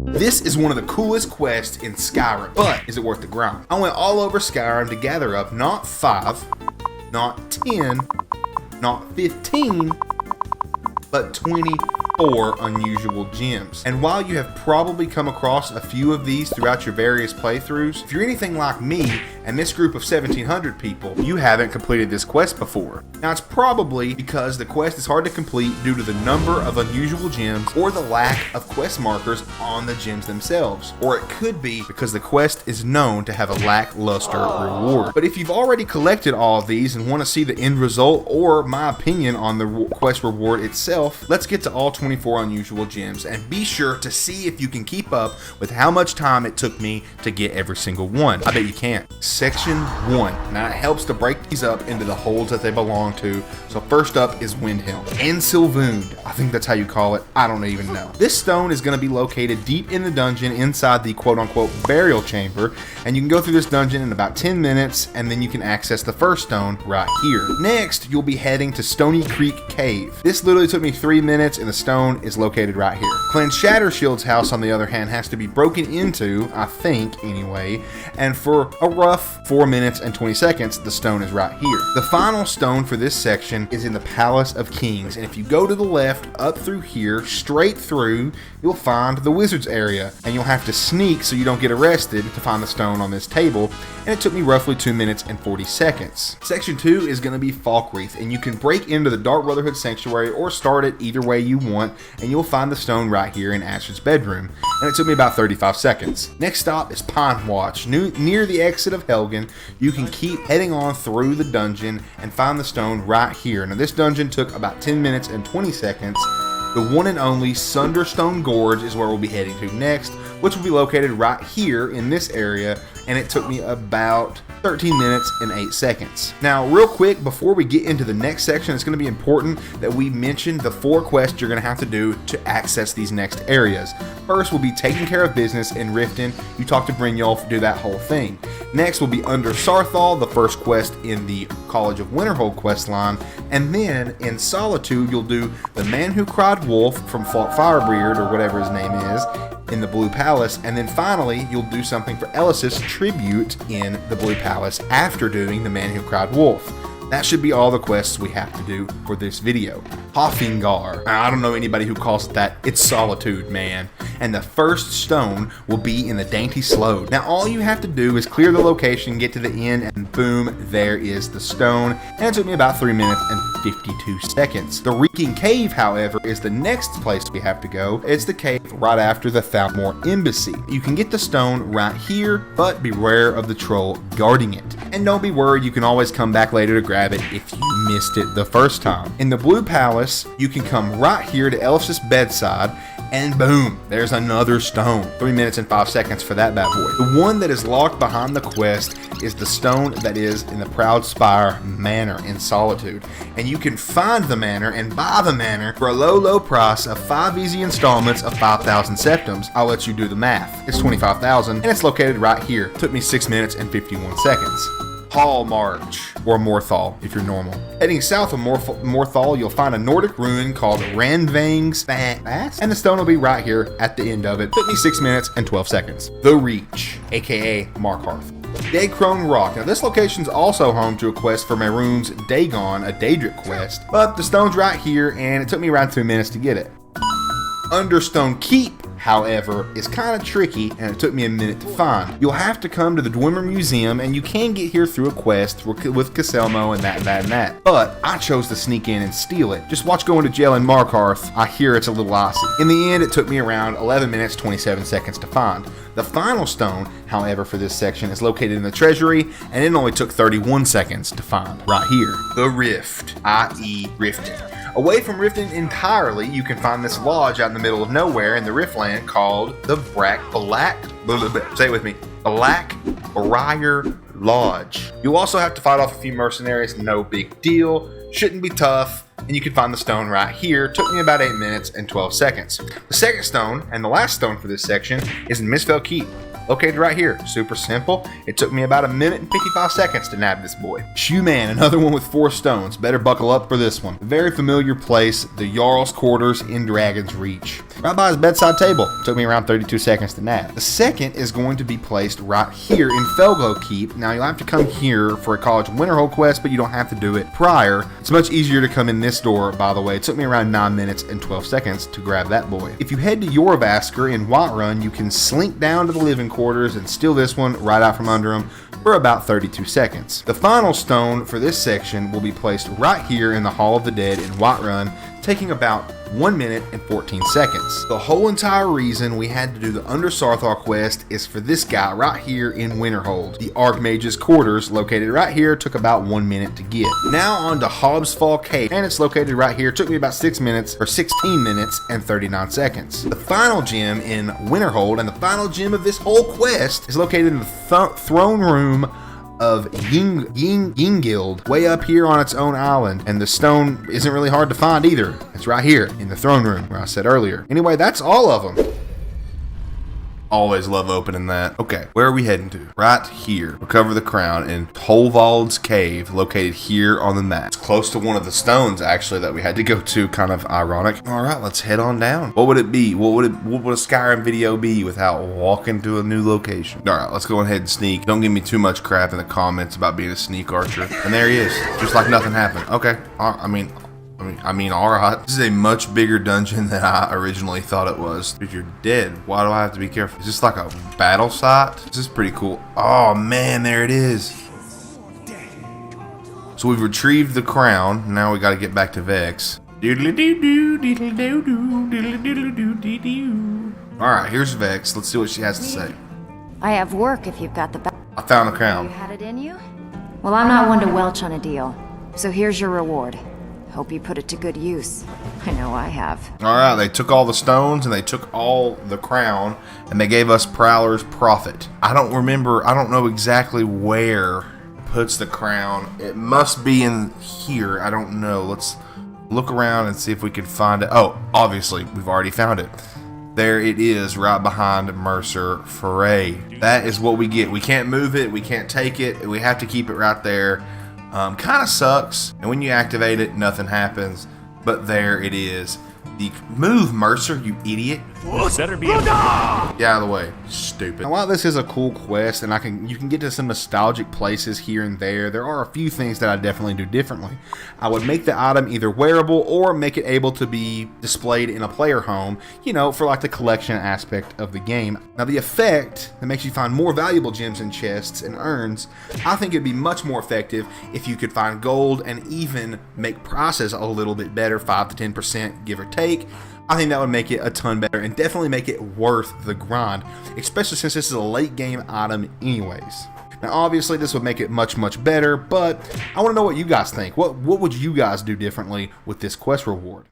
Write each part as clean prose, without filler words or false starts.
This is one of the coolest quests in Skyrim, but is it worth the grind? I went all over Skyrim to gather up not 5, not 10, not 15, but 24 unusual gems. And while you have probably come across a few of these throughout your various playthroughs, if you're anything like me and this group of 1,700 people, you haven't completed this quest before. Now it's probably because the quest is hard to complete due to the number of unusual gems or the lack of quest markers on the gems themselves. Or it could be because the quest is known to have a lackluster reward. But if you've already collected all of these and want to see the end result or my opinion on the quest reward itself, let's get to all 24 unusual gems and be sure to see if you can keep up with how much time it took me to get every single one. I bet you can't. Section 1. Now it helps to break these up into the holds that they belong to. So first up is Windhelm and Sylvound. I think that's how you call it. I don't even know. This stone is going to be located deep in the dungeon inside the quote-unquote burial chamber, and you can go through this dungeon in about 10 minutes and then you can access the first stone right here. Next, you'll be heading to Stony Creek Cave. This literally took me 3 minutes and the stone is located right here. Clan Shattershield's house, on the other hand, has to be broken into, I think anyway, and for a rough 4 minutes and 20 seconds, the stone is right here. The final stone for this section is in the Palace of Kings, and if you go to the left, up through here, straight through, you'll find the wizard's area, and you'll have to sneak so you don't get arrested to find the stone on this table, and it took me roughly 2 minutes and 40 seconds. Section 2 is going to be Falkreath, and you can break into the Dark Brotherhood Sanctuary or start it either way you want, and you'll find the stone right here in Ash's bedroom, and it took me about 35 seconds. Next stop is Pine Watch. Near the exit of Helgen, you can keep heading on through the dungeon and find the stone right here. Now this dungeon took about 10 minutes and 20 seconds. The one and only Sunderstone Gorge is where we'll be heading to next, which will be located right here in this area, and it took me about 13 minutes and 8 seconds. Now, real quick, before we get into the next section, it's going to be important that we mention the 4 quests you're going to have to do to access these next areas. First will be taking care of business in Riften. You talk to Brynjolf, do that whole thing. Next will be Under Sarthal, the first quest in the College of Winterhold quest line, and then in Solitude, you'll do the Man Who Cried Wolf from Firebeard, or whatever his name is, in the Blue Palace, and then finally you'll do something for Ellis's tribute in the Blue Palace after doing the Man Who Cried Wolf. That should be all the quests we have to do for this video. Hoffingar. I don't know anybody who calls it that. It's Solitude, man. And the first stone will be in the Dainty Sload. Now all you have to do is clear the location, get to the end, and boom, there is the stone. And it took me about 3 minutes and 52 seconds. The Reeking Cave, however, is the next place we have to go. It's the cave right after the Thalmor Embassy. You can get the stone right here, but beware of the troll guarding it. And don't be worried, you can always come back later to grab it if you missed it the first time. In the Blue Palace, you can come right here to Ellis's bedside, and boom, there's another stone. 3 minutes and 5 seconds for that bad boy. The one that is locked behind the quest is the stone that is in the Proud Spire Manor in Solitude. And you can find the manor and buy the manor for a low price of 5 easy installments of 5,000 septims. I'll let you do the math. It's 25,000 and it's located right here. Took me 6 minutes and 51 seconds. Hall March, or Morthal if you're normal. Heading south of Morthal, you'll find a Nordic ruin called Randvang's Fast, and the stone will be right here at the end of it. Took me 6 minutes and 12 seconds. The Reach, aka Markarth. Daycrone Rock. Now this location is also home to a quest for Mehrunes Dagon, a Daedric quest, but the stone's right here and it took me around 2 minutes to get it. Understone Keep, however, is kind of tricky and it took me a minute to find. You'll have to come to the Dwemer Museum and you can get here through a quest with Caselmo and that. But I chose to sneak in and steal it. Just watch going to jail in Markarth. I hear it's a little icy. In the end, it took me around 11 minutes, 27 seconds to find. The final stone, however, for this section is located in the treasury and it only took 31 seconds to find. Right here. The Rift, i.e. Riften. Away from Riften entirely, you can find this lodge out in the middle of nowhere in the Riftland called the Blackbriar Lodge. You'll also have to fight off a few mercenaries, no big deal. Shouldn't be tough. and you can find the stone right here. Took me about 8 minutes and 12 seconds. The second stone, and the last stone for this section, is in Mistfell Keep. Located right here. Super simple. It took me about 1 minute and 55 seconds to nab this boy. Shoe Man, another one with 4 stones. Better buckle up for this one. A very familiar place, the Jarl's Quarters in Dragon's Reach. Right by his bedside table. Took me around 32 seconds to nab. The second is going to be placed right here in Felglow Keep. Now you'll have to come here for a College of Winterhold quest, but you don't have to do it prior. It's much easier to come in this door, by the way. It took me around 9 minutes and 12 seconds to grab that boy. If you head to Jorvaskr in Whiterun, you can slink down to the living quarters and steal this one right out from under him for about 32 seconds. The final stone for this section will be placed right here in the Hall of the Dead in Whiterun, taking about 1 minute and 14 seconds. The whole entire reason we had to do the Under Sarthal quest is for this guy right here in Winterhold. The Archmage's Quarters, located right here, took about 1 minute to get. Now on to Hobbs Fall Cave, and it's located right here. It took me about 6 minutes, or 16 minutes and 39 seconds. The final gem in Winterhold, and the final gem of this whole quest, is located in the throne room of Yingild, way up here on its own island, and the stone isn't really hard to find either. It's right here in the throne room where I said earlier. Anyway, that's all of them. Always love opening that. Okay, where are we heading to? Right here. Recover the crown in Tolvald's Cave, located here on the map. It's close to one of the stones, actually, that we had to go to. Kind of ironic. All right, let's head on down. What would it be? What would a Skyrim video be without walking to a new location? All right, let's go ahead and sneak. Don't give me too much crap in the comments about being a sneak archer. And there he is, just like nothing happened. Okay, I mean, all right. This is a much bigger dungeon than I originally thought it was. If you're dead, why do I have to be careful? Is this like a battle site? This is pretty cool. Oh man, there it is. So we've retrieved the crown. Now we got to get back to Vex. All right, here's Vex. Let's see what she has to say. I have work if you've got the I found the crown. You had it in you? Well, I'm not one to welch on a deal. So here's your reward. Hope you put it to good use. I know I have. Alright, they took all the stones and they took all the crown and they gave us Prowler's Profit. I don't know exactly where it puts the crown. It must be in here. I don't know. Let's look around and see if we can find it. Oh, obviously, we've already found it. There it is, right behind Mercer Foray. That is what we get. We can't move it. We can't take it. We have to keep it right there. Kind of sucks, and when you activate it, nothing happens, but there it is. Move, Mercer, you idiot. Better be Get out of the way, stupid. Now, while this is a cool quest, and you can get to some nostalgic places here and there are a few things that I definitely do differently. I would make the item either wearable or make it able to be displayed in a player home, for like the collection aspect of the game. Now, the effect that makes you find more valuable gems in chests and urns, I think it'd be much more effective if you could find gold and even make prices a little bit better, 5 to 10%, give or take. I think that would make it a ton better and definitely make it worth the grind, especially since this is a late game item anyways. Now obviously this would make it much better, but I want to know what you guys think. What would you guys do differently with this quest reward?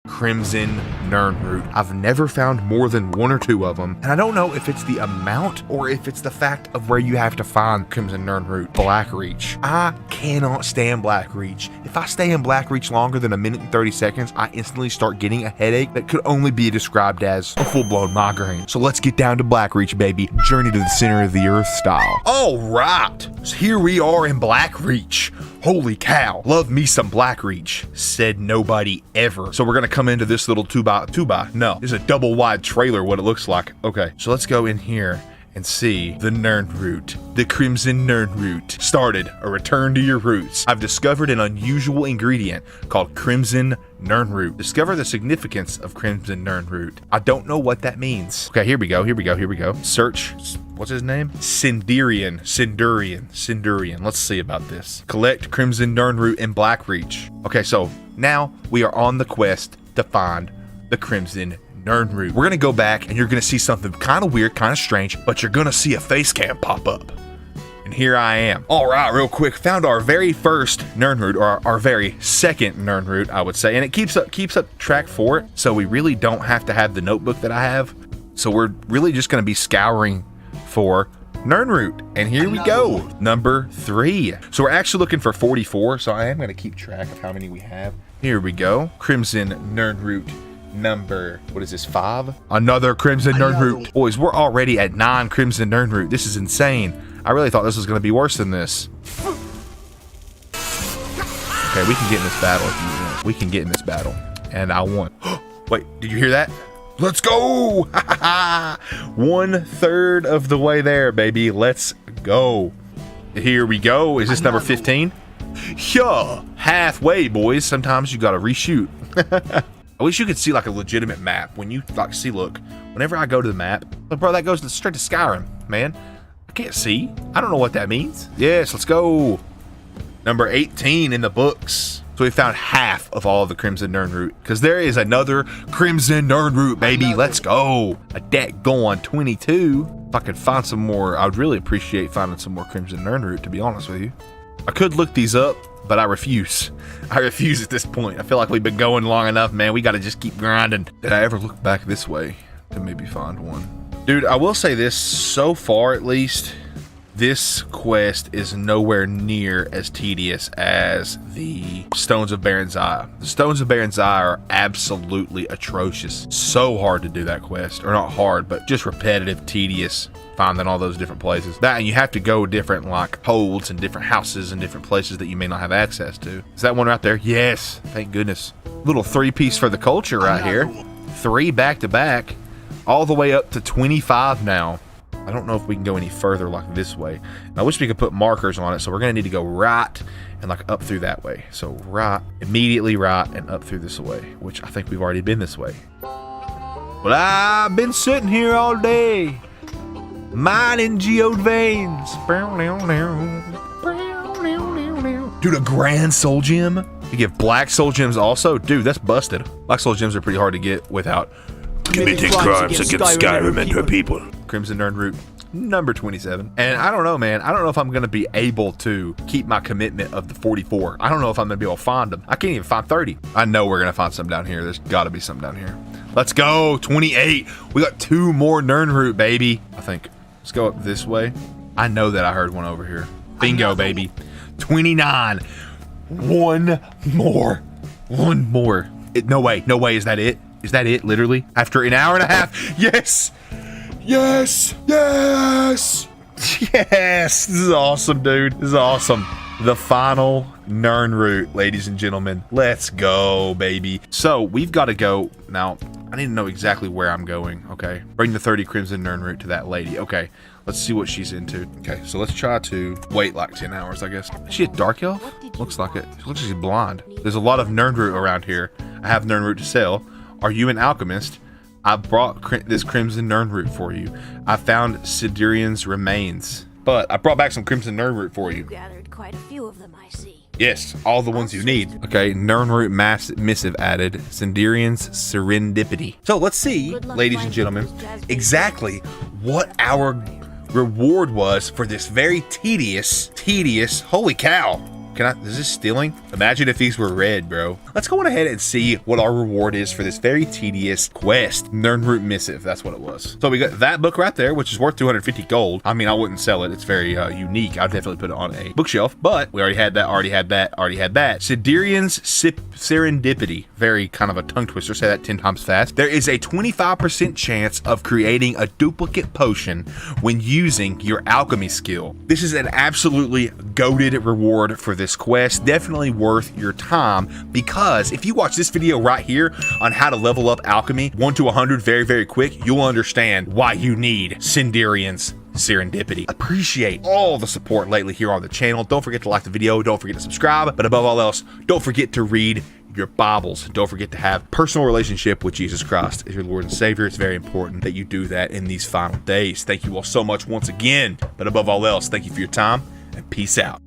Crimson Nirnroot. I've never found more than 1 or 2 of them, and I don't know if it's the amount or if it's the fact of where you have to find Crimson Nirnroot. Blackreach. I cannot stand Blackreach. If I stay in Blackreach longer than 1 minute and 30 seconds, I instantly start getting a headache that could only be described as a full-blown migraine. So let's get down to Blackreach, baby. Journey to the center of the earth style. All right, so here we are in Blackreach. Holy cow, love me some Blackreach, said nobody ever. So we're gonna come into this little 2x2x. No, this is a double wide trailer, what it looks like. Okay, so let's go in here and see the Nirnroot, the Crimson Nirnroot. Started, a return to your roots. I've discovered an unusual ingredient called Crimson Nirnroot. Discover the significance of Crimson Nirnroot. I don't know what that means. Okay, here we go. Search, what's his name? Cindurian. Let's see about this. Collect Crimson Nirnroot in Blackreach. Okay, so now we are on the quest to find the Crimson Nirnroot. We're gonna go back and you're gonna see something kind of weird, kind of strange, but you're gonna see a face cam pop up. And here I am. All right, real quick, found our very first Nirnroot, or our very second Nirnroot, I would say, and it keeps up track for it, so we really don't have to have the notebook that I have. So we're really just gonna be scouring for Nirnroot. And here we go. Number 3. So we're actually looking for 44. So I am going to keep track of how many we have. Here we go. Crimson Nirnroot. Number, what is this, 5? Another Crimson Nirnroot. Boys, we're already at 9 Crimson Nirnroot. This is insane. I really thought this was going to be worse than this. Okay, we can get in this battle if you want. We can get in this battle. And I won. Wait, did you hear that? Let's go! 1/3 of the way there, baby. Let's go. Here we go. Is this number 15? Yeah, halfway, boys. Sometimes you gotta reshoot. I wish you could see like a legitimate map. When you like see, look, whenever I go to the map, look, bro, that goes straight to Skyrim, man. I can't see. I don't know what that means. Yes, let's go. Number 18 in the books. So we found half of all of the Crimson Nirnroot, because there is another Crimson Nirnroot, baby. Let's go. A deck going 22. If I could find some more, I would really appreciate finding some more Crimson Nirnroot, to be honest with you. I could look these up, but I refuse. I refuse at this point. I feel like we've been going long enough, man. We got to just keep grinding. Did I ever look back this way to maybe find one? Dude, I will say this, so far at least, this quest is nowhere near as tedious as the Stones of Baron's Eye. The Stones of Baron's Eye are absolutely atrocious. So hard to do that quest. Or not hard, but just repetitive, tedious. Finding all those different places. That, and you have to go different like holds and different houses and different places that you may not have access to. Is that one right there? Yes, thank goodness. Little 3-piece for the culture right here. 3 back to back, all the way up to 25 now. I don't know if we can go any further like this way. I wish we could put markers on it, so we're gonna need to go right and like up through that way. So right, immediately right, and up through this way, which I think we've already been this way. Well, I've been sitting here all day, mining geode veins. Dude, a grand soul gem? You get black soul gems also? Dude, that's busted. Black soul gems are pretty hard to get without committing crimes against Skyrim and her people. Crimson Nirnroot, number 27. And I don't know, man. I don't know if I'm going to be able to keep my commitment of the 44. I don't know if I'm going to be able to find them. I can't even find 30. I know we're going to find some down here. There's got to be some down here. Let's go. 28. We got 2 more Nirnroot, baby. I think. Let's go up this way. I know that I heard one over here. Bingo, baby. 29. One more. No way. No way. Is that it? Is that it? Literally? After an hour and a half? Yes. Yes. Yes. Yes. This is awesome, dude. This is awesome. The final Nirnroot, ladies and gentlemen. Let's go, baby. So we've got to go now. I need to know exactly where I'm going. Okay. Bring the 30 Crimson Nirnroot to that lady. Okay. Let's see what she's into. Okay. So let's try to wait like 10 hours, I guess. Is she a dark elf? Looks like it. She looks like she's blonde. There's a lot of Nirnroot around here. I have Nirnroot to sell. Are you an alchemist? I brought this Crimson Nirnroot for you. I found Sidurian's remains, but I brought back some Crimson Nirnroot for you. Gathered quite a few of them, I see. Yes, all the ones you need. Okay, Nirnroot missive added. Sindirian's serendipity. So let's see, ladies and gentlemen, exactly what our reward was for this very tedious, holy cow. Is this stealing? Imagine if these were red, bro. Let's go on ahead and see what our reward is for this very tedious quest. Nirnroot missive, that's what it was. So we got that book right there, which is worth 250 gold. I mean, I wouldn't sell it. It's very unique. I'd definitely put it on a bookshelf, but we already had that, already had that. Sidirian's serendipity. Very kind of a tongue twister. Say that 10 times fast. There is a 25% chance of creating a duplicate potion when using your alchemy skill. This is an absolutely goated reward for this quest. Definitely worth your time, because if you watch this video right here on how to level up alchemy 1 to 100 very quick, you'll understand why you need Sindirian's serendipity. Appreciate all the support lately here on the channel. Don't forget to like the video, don't forget to subscribe, but above all else, don't forget to read your Bibles. Don't forget to have personal relationship with Jesus Christ as your Lord and Savior. It's very important that you do that in these final days. Thank you all so much once again, but above all else, thank you for your time, and peace out.